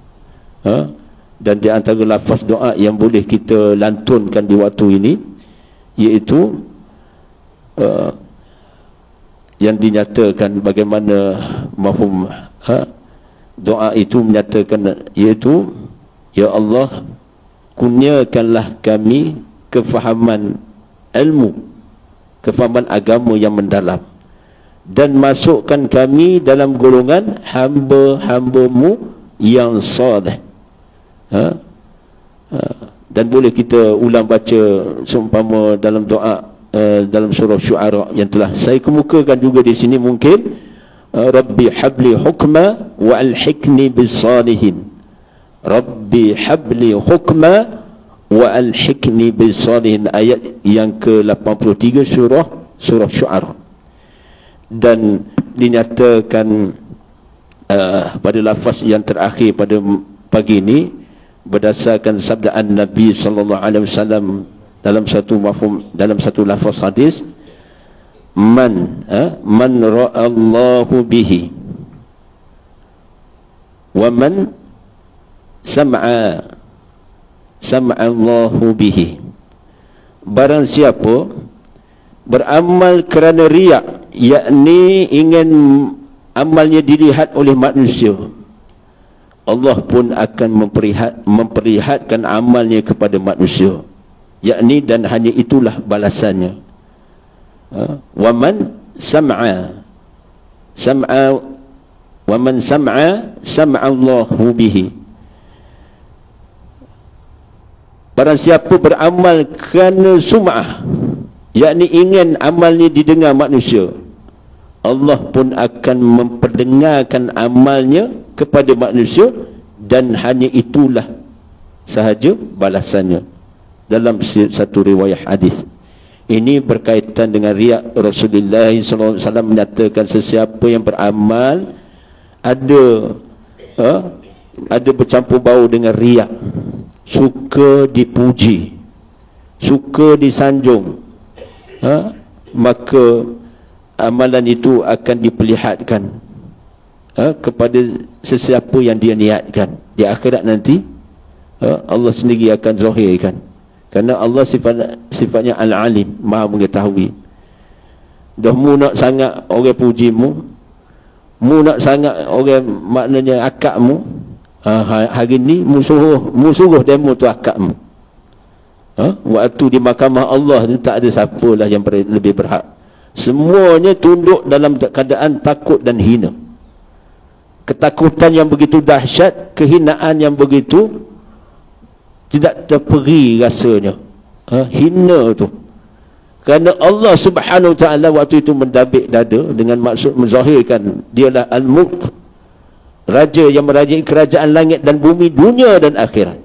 Dan di antara lafaz doa yang boleh kita lantunkan di waktu ini, iaitu yang dinyatakan bagaimana mafhum doa itu menyatakan, iaitu ya Allah, kurniakanlah kami kefahaman ilmu, kefahaman agama yang mendalam, dan masukkan kami dalam golongan hamba-hambamu yang saleh. Dan boleh kita ulang baca seumpama dalam doa dalam surah Syu'ara yang telah saya kemukakan juga di sini mungkin, Rabbi habli hukma wa alhiqni bis-salihin. Rabbi habli hukma wa alhiqni bis-salihin, ayat yang ke-83 surah Syu'ara. Dan dinyatakan pada lafaz yang terakhir pada pagi ini berdasarkan sabdaan Nabi sallallahu alaihi wasallam dalam satu mafhum, dalam satu lafaz hadis, man ra'allahu bihi wa man sam'allahu bihi. Barang siapa beramal kerana riak, yakni ingin amalnya dilihat oleh manusia, Allah pun akan memperlihatkan amalnya kepada manusia, yakni dan hanya itulah balasannya. Waman sam'a Allahu bihi. Barang siapa beramal kerana sum'ah, yakni ingin amalnya didengar manusia, Allah pun akan memperdengarkan amalnya kepada manusia dan hanya itulah sahaja balasannya. Dalam satu riwayat hadis ini berkaitan dengan riak, Rasulullah SAW menyatakan sesiapa yang beramal ada bercampur bau dengan riak, suka dipuji, suka disanjung, maka amalan itu akan diperlihatkan kepada sesiapa yang dia niatkan. Di akhirat nanti Allah sendiri akan zahirkan, kerana Allah sifatnya Al-Alim, Maha mengetahui. Dah mu nak sangat orang puji mu nak sangat orang maknanya akak mu, hari ni mu suruh demo tu akak mu. Waktu di mahkamah Allah ni tak ada siapa lah yang lebih berhak. Semuanya tunduk dalam keadaan takut dan hina. Ketakutan yang begitu dahsyat, kehinaan yang begitu tidak terperi rasanya. Hina tu. Kerana Allah Subhanahu Wa Taala waktu itu mendabik dada dengan maksud menzahirkan dialah Al-Mulk, raja yang merajai kerajaan langit dan bumi, dunia dan akhirat.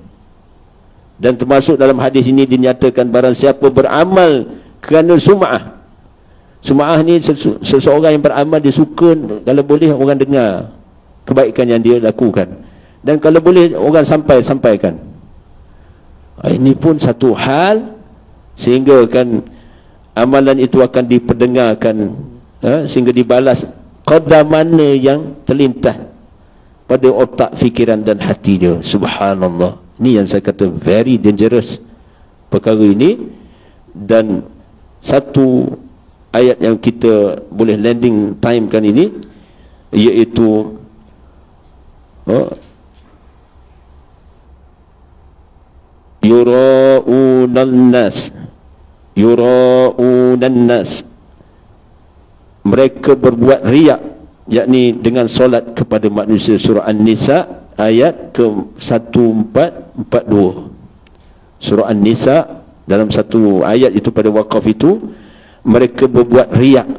Dan termasuk dalam hadis ini dinyatakan barang siapa beramal kerana sum'ah. Sum'ah ni seseorang yang beramal, dia suka kalau boleh orang dengar kebaikan yang dia lakukan, dan kalau boleh orang sampaikan. Ini pun satu hal sehingga kan amalan itu akan diperdengarkan, sehingga dibalas qadar mana yang terlintas pada otak, fikiran dan hati dia. Subhanallah. Ini yang saya kata very dangerous perkara ini. Dan satu ayat yang kita boleh landing time kan ini, iaitu yura'unan nas, mereka berbuat riak, yakni dengan solat kepada manusia. Surah An-Nisa ayat ke-1442. Surah An-Nisa dalam satu ayat itu pada wakaf itu, mereka berbuat riak,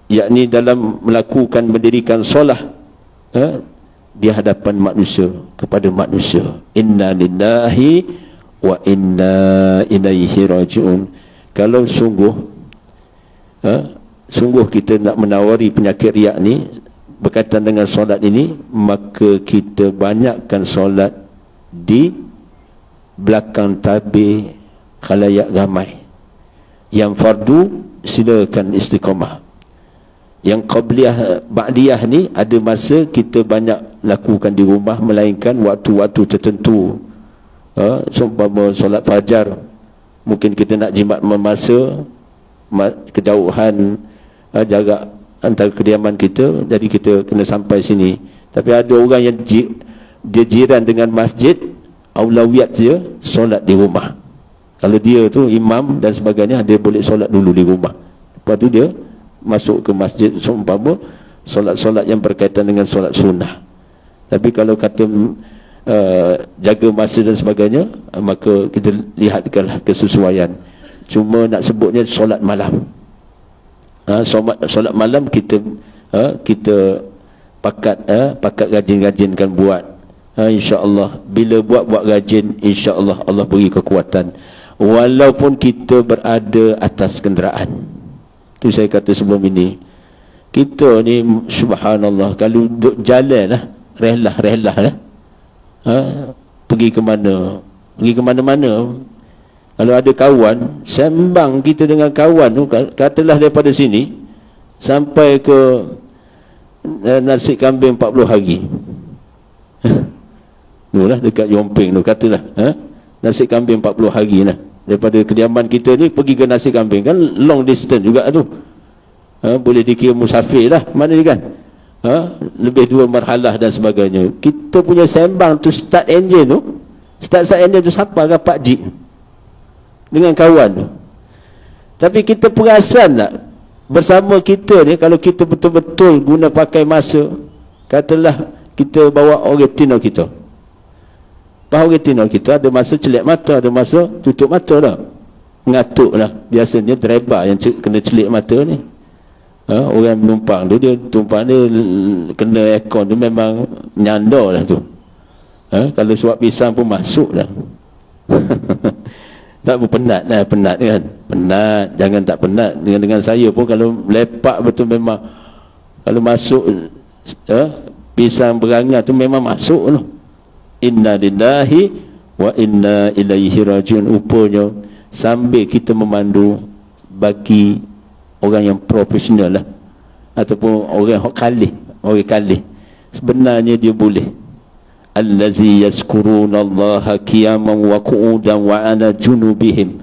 yakni dalam mendirikan solat di hadapan manusia, kepada manusia. Inna lillahi wa inna ilaihi raji'un. Kalau sungguh kita nak menawari penyakit riak ni berkaitan dengan solat ini, maka kita banyakkan solat di belakang tabir khalayak ramai. Yang fardu silakan istiqamah. Yang qabliyah, ba'diyah ni ada masa kita banyak lakukan di rumah, melainkan waktu-waktu tertentu. Seumpama solat fajar, mungkin kita nak jimat memasa kejauhan, jarak antara kediaman kita, jadi kita kena sampai sini. Tapi ada orang yang dia jiran dengan masjid, aulawiyat dia solat di rumah. Kalau dia tu imam dan sebagainya, dia boleh solat dulu di rumah, lepas tu dia masuk ke masjid, seumpama solat-solat yang berkaitan dengan solat sunnah. Tapi kalau kata jaga masa dan sebagainya, maka kita lihatkanlah kesesuaian. Cuma nak sebutnya solat malam. Solat malam kita pakat rajin-rajinkan buat. InsyaAllah bila buat rajin, insyaAllah Allah beri kekuatan, walaupun kita berada atas kenderaan. Tu saya kata sebelum ini, kita ni subhanallah, kalau duduk jalan lah, rehlah lah, Pergi ke mana? Pergi ke mana-mana. Kalau ada kawan, sembang kita dengan kawan tu, katalah daripada sini sampai ke nasi kambing 40 hari. Itulah dekat Yomping tu, katalah nasi kambing 40 hari lah. Daripada kediaman kita ni pergi ke nasi kambing, kan long distance juga tu. Boleh dikira musafir lah, mana ni kan. Lebih 2 marhalah dan sebagainya. Kita punya sembang tu, start engine tu siapa kan Pak Jik dengan kawan tu. Tapi kita perasan tak bersama kita ni, kalau kita betul-betul guna pakai masa, katalah kita bawa oretino kita, oretino kita ada masa celik mata, ada masa tutup mata dah, mengatuk lah. Biasanya driver yang kena celik mata ni. Orang penumpang tu, dia tumpang dia kena aircon tu memang nyanda lah tu. Kalau suap pisang pun masuk dah. Tak pun penat lah, penat kan, penat. Jangan tak penat. Dengan saya pun kalau lepak betul memang, kalau masuk pisang berangan tu memang masuk tu. Inna lillahi wa inna ilaihi rajiun. Rupanya sambil kita memandu, bagi orang yang profesional lah, ataupun orang kalih, sebenarnya dia boleh. Allazi yazkuruna Allaha qiyaman wa qu'udan wa ala junubihim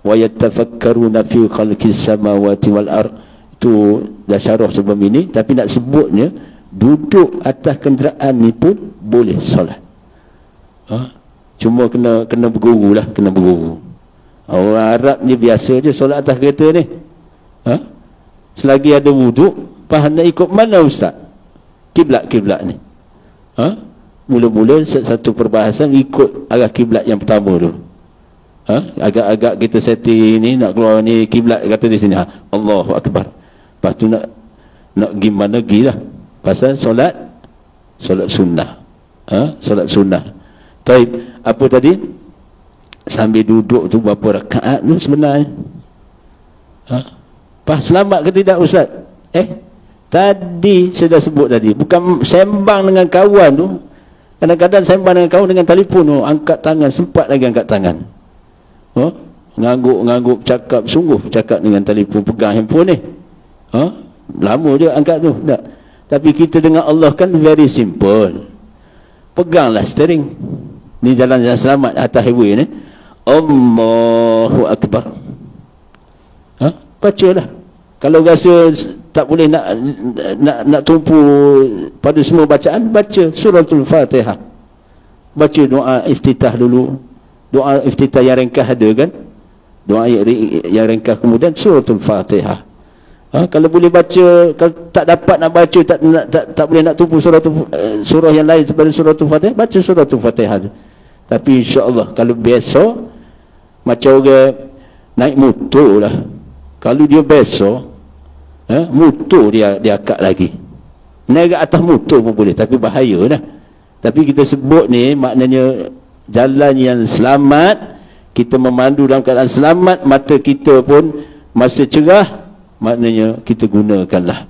wa yatafakkaruna fi khalqis samawati wal ard. Itu dah syarah sebelum ini, tapi nak sebutnya duduk atas kenderaan ni pun boleh solat. Cuma kena berguru lah, kena berguru. Orang Arab ni biasa je solat atas kereta ni. Selagi ada wuduk, faham nak ikut mana ustaz? Kiblat ni. Mula-mula satu perbahasan ikut arah kiblat yang pertama tu. Agak-agak kita setting ni nak keluar ni kiblat kata di sini. Allahu akbar. Lepas tu nak gimana pergi lah. Pasal solat sunnah. Solat sunnah. Taib, apa tadi? Sambil duduk tu berapa rakaat tu sebenarnya? Selamat ke tidak ustaz? Tadi saya dah sebut tadi, bukan sembang dengan kawan tu. Kadang-kadang sembang dengan kawan dengan telefon tu, angkat tangan, sempat lagi angkat tangan. Ngangguk cakap, sungguh cakap dengan telefon, pegang handphone ni. Lama je angkat tu. Tak. Tapi kita dengan Allah kan very simple. Peganglah steering. Ni jalan yang selamat atas highway ni. Allahu akbar. Bacalah. Kalau rasa tak boleh nak tumpu pada semua bacaan, baca suratul Fatihah. Baca doa iftitah dulu. Doa iftitah yang ringkas ada kan? Doa yang ringkas, kemudian suratul Fatihah. Kalau boleh baca, kalau tak dapat nak baca, tak boleh nak tumpu surah yang lain seperti suratul Fatihah, baca suratul Fatihah. Tapi insya-Allah kalau biasa macam orang naik motor lah. Kalau dia biasa, motor dia akak lagi. Naik atas motor pun boleh, tapi bahaya dah. Tapi kita sebut ni maknanya jalan yang selamat, kita memandu dalam keadaan selamat, mata kita pun masa cerah, maknanya kita gunakanlah.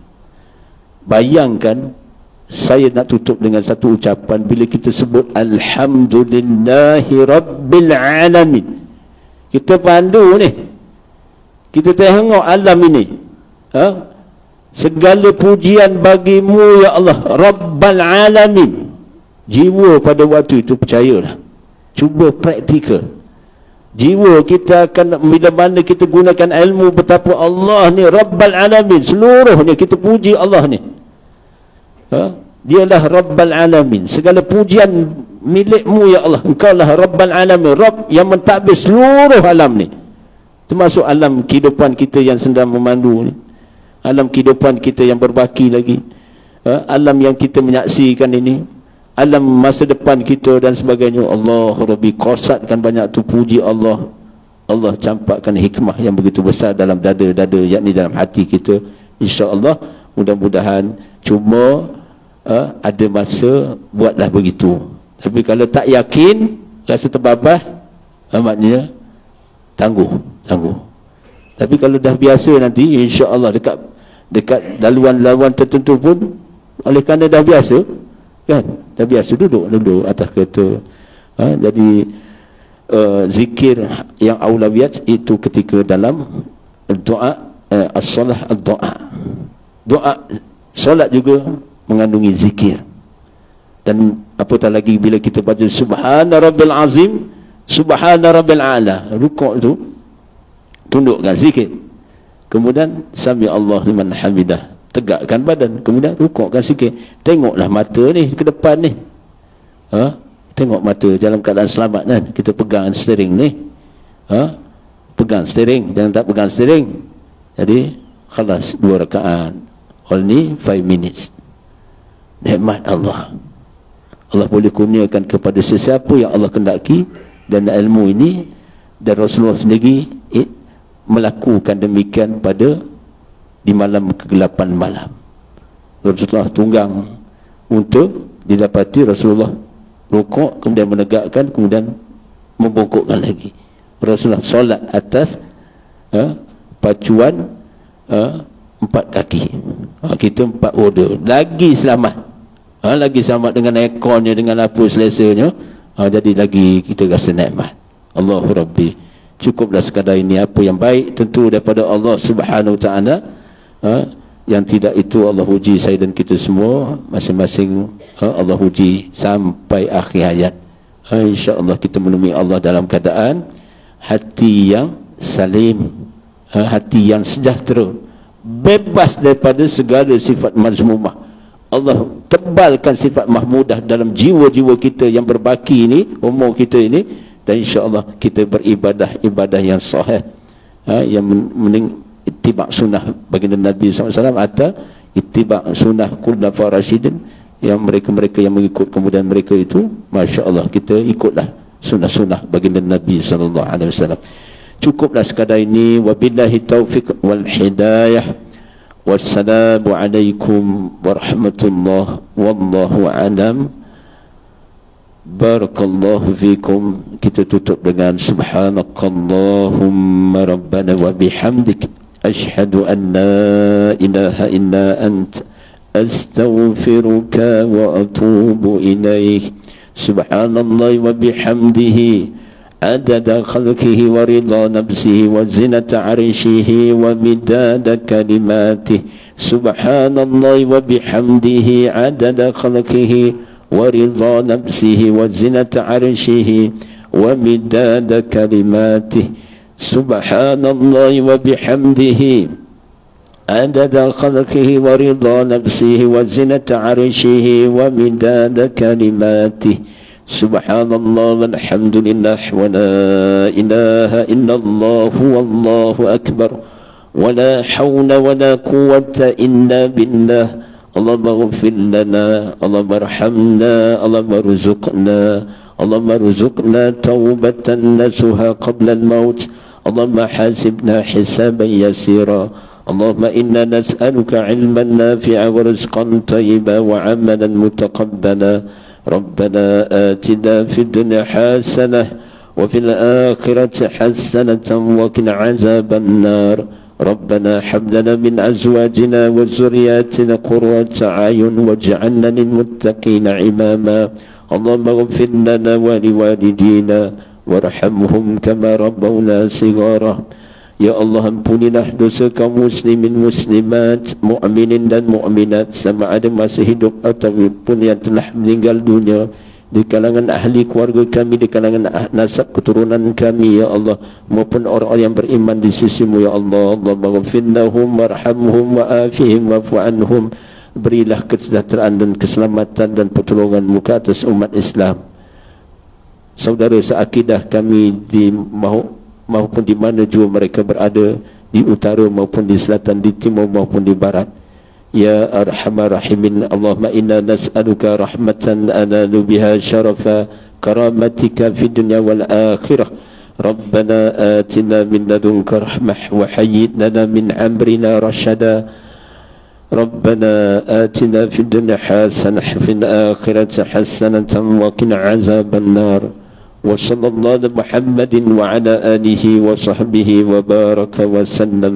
Bayangkan, saya nak tutup dengan satu ucapan bila kita sebut Alhamdulillahi Rabbil Alamin. Kita pandu ni, kita tengok alam ini, segala pujian bagimu ya Allah Rabbal Alamin. Jiwa pada waktu itu, percayalah, cuba praktikal. Jiwa kita akan, bila mana kita gunakan ilmu betapa Allah ni Rabbal Alamin, seluruhnya kita puji Allah ni. Dialah Rabbal Alamin, segala pujian milikmu ya Allah, engkau lah Rabbal Alamin, Rabb yang mentadbir seluruh alam ni, termasuk alam kehidupan kita yang sedang memandu ni, alam kehidupan kita yang berbaki lagi, alam yang kita menyaksikan ini, alam masa depan kita dan sebagainya. Allah Rabbi, kosatkan banyak tu puji Allah. Allah campakkan hikmah yang begitu besar dalam dada-dada, yakni dalam hati kita. InsyaAllah, mudah-mudahan. Cuma ada masa buatlah begitu. Tapi kalau tak yakin, rasa terbabah, maknanya tangguh. Tapi kalau dah biasa nanti, insya-Allah dekat laluan-laluan tertentu pun, oleh kerana dah biasa, kan? Dah biasa duduk atas kereta. Jadi zikir yang aulawiyat itu ketika dalam doa, as-salah ad-doa. Doa solat juga mengandungi zikir. Dan apatah lagi bila kita baca subhana rabbil azim, subhana rabbil a'la, rukuk tu tundukkan sikit, kemudian sami Allah liman hamidah, tegakkan badan, kemudian rukukkan sikit. Tengoklah mata ni ke depan ni, tengok mata dalam keadaan selamat kan. Kita pegang steering ni, pegang steering, jangan tak pegang steering. Jadi khalas 2 rakaat, only 5 minutes. Nikmat Allah. Allah boleh kurniakan kepada sesiapa yang Allah kendaki. Dan ilmu ini, dan Rasulullah sendiri melakukan demikian pada di malam kegelapan malam. Rasulullah tunggang untuk didapati Rasulullah rukuk, kemudian menegakkan, kemudian membongkokkan lagi. Rasulullah solat atas pacuan 4 kaki. Kita 4 roda, lagi selamat. Lagi selamat dengan ekornya, dengan apa selesanya. Jadi lagi kita rasa nikmat. Allahu Rabbi. Cukuplah sekadar ini. Apa yang baik tentu daripada Allah Subhanahu Wa Ta'ala. Yang tidak itu Allah uji saya dan kita semua masing-masing. Allah uji sampai akhir hayat. InsyaAllah kita menemui Allah dalam keadaan hati yang salim, hati yang sejahtera, bebas daripada segala sifat mazmumah. Allah tebalkan sifat mahmudah dalam jiwa-jiwa kita yang berbaki ini, umur kita ini. Dan insyaAllah kita beribadah yang sahih, yang ittiba' sunnah baginda Nabi SAW, atau ittiba' sunnah khulafa rasyidin, yang mereka-mereka yang mengikut kemudian mereka itu, Masya Allah, kita ikutlah sunnah-sunnah baginda Nabi SAW. Cukuplah sekadar ini. Wabillahi taufiq wal hidayah. Wassalamualaikum warahmatullahi wallahu a'lam. Barakallahu fikum. Kita tutup dengan subhanakallahumma rabbana wa bihamdik, ashhadu an la ilaha illa ant, astaghfiruka wa atubu ilaih. Subhanallahi wa bihamdihi عدد خلقه ورضا نفسه وزنة عرشه ومداد كلماته. سبحان الله وبحمده عدد خلقه ورضا نفسه وزنة عرشه ومداد كلماته. سبحان الله وبحمده عدد خلقه ورضا نفسه وزنة عرشه ومداد كلماته. سبحان الله والحمد لله ولا إله إلا الله والله أكبر ولا حول ولا قوة إلا بالله. اللهم اغفر لنا، اللهم ارحمنا، اللهم ارزقنا توبة نسوها قبل الموت. اللهم حاسبنا حسابا يسيرا. اللهم إنا نسألك علما نافعا ورزقا طيبا وعملا متقبلا. ربنا آتنا في الدنيا حسنة وفي الآخرة حسنة وقنا عذاب النار. ربنا هب لنا من أزواجنا وذرياتنا قرة أعين واجعلنا للمتقين إماما. اللهم اغفر لنا ولوالدينا وارحمهم كما ربونا صغارا. Ya Allah, ampunilah dosa kaum muslimin muslimat, mukminin dan mukminat, sama ada masih hidup ataupun yang telah meninggal dunia, di kalangan ahli keluarga kami, di kalangan nasab keturunan kami, ya Allah, maupun orang-orang yang beriman di sisimu, ya Allah. Allahumma ghfirnahum warhamhum wa'afihim wa'fu anhum. Berilah kesejahteraan dan keselamatan dan pertolonganmu ke atas umat Islam. Saudara seakidah kami maupun di mana jua mereka berada, di utara maupun di selatan, di timur maupun di barat. Ya Arhamar Rahimin, Allahumma inna nas'aluka rahmatan analu biha syarafa karamatika fi dunya wal akhirah. Rabbana atina min ladunka rahmah wa hayyid lana min amrina rashada. Rabbana atina fid dunya hasanah wa fil akhirati hasanatan wa qina azaban nar. وصلى الله على محمد وعلى آله وصحبه وبارك وسلم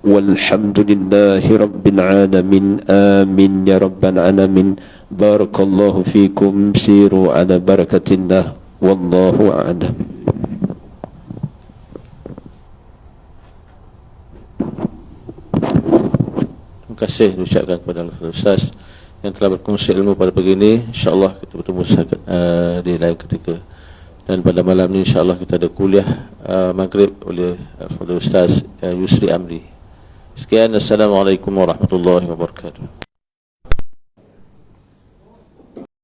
والحمد لله رب العالمين آمين يا رب العالمين. بارك الله فيكم. سيروا على بركة الله والله أعلم. Terima kasih diucapkan kepada Ustaz yang telah berkongsi ilmu pada pagi ini. InsyaAllah kita bertemu di lain ketika. Dan pada malam ini insyaAllah kita ada kuliah maghrib oleh Ustaz Yusri Amri. Sekian, Assalamualaikum warahmatullahi wabarakatuh.